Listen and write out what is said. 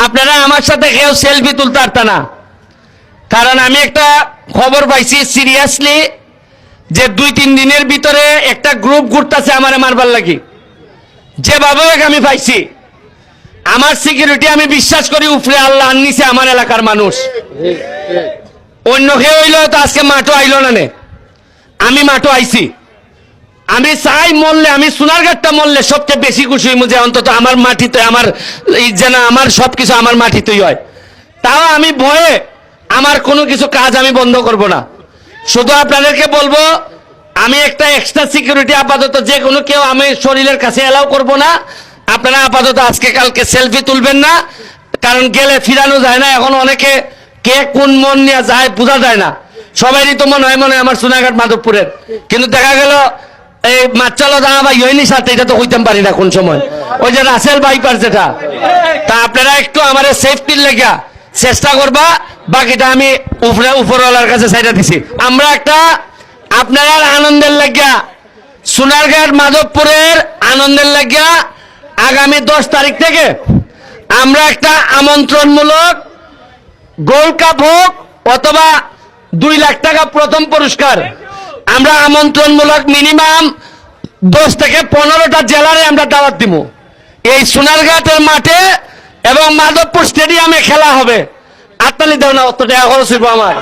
আপনারা আমার সাথে কেউ সেলফি তুলতে পারতেন না, কারণ আমি একটা খবর পাইছি সিরিয়াসলি যে 2-3 দিনের ভিতরে একটা গ্রুপ ঘুরতেছে আমারে মারবার লাগি। যেভাবে আমি পাইছি, আমার সিকিউরিটি আমি বিশ্বাস করি উপরে আল্লাহ নিচে আমার এলাকার মানুষ। অন্য কেউ হইল তো আজকে মাঠও আইল না নে, আমি মাঠও আইছি। আমি চাই মরলে, আমি সোনারঘাটটা মরলে সবচেয়ে বেশি খুশি হইব যে অন্তত আমার মাটিতে আমার যেন আমার সবকিছু আমার মাটিতেই হয়। তাও আমি ভয়ে আমার কোনো কিছু কাজ আমি বন্ধ করব না। শুধু আপনাদেরকে বলবো, আমি একটা এক্সট্রা সিকিউরিটি আপাতত যে কোনো কেউ আমি শরীরের কাছে এলাও করব না। আপনারা আপাতত আজকে কালকে সেলফি তুলবেন না, কারণ গেলে ফিরানো যায় না। এখন অনেকে কে কোন মন নিয়ে যায় বোঝা যায় না। সবারই তো মনে হয় আমার সোনারঘাট মাধবপুরের, কিন্তু দেখা গেল এই মাছচালো দাঁড়া বা ইয়নি সাথে এটা তো হইতাম পারি না কোন সময়, ওই যে রাসেল বাইপার যেটা। তা আপনারা একটু আমার সেফটির লেগা চেষ্টা করবা, বাকিটা আমি উপরওয়ালার কাছে সাইডা দিছি। আমরা একটা আপনার আনন্দের লাগিয়া, সোনারঘাট মাধবপুরের আনন্দের লাগিয়া আগামী 10 তারিখ থেকে আমরা একটা আমন্ত্রণমূলক গোল্ড কাপ হোক অথবা 2 লাখ টাকা প্রথম পুরস্কার, আমরা আমন্ত্রণমূলক মিনিমাম 10 থেকে 15টা জেলারে আমরা দাওয়াত দিব। এই সোনারঘাটের মাঠে এবং মাধবপুর স্টেডিয়ামে খেলা হবে। আত্মালি দেও না, অত টাকা খরচ হইব আমার।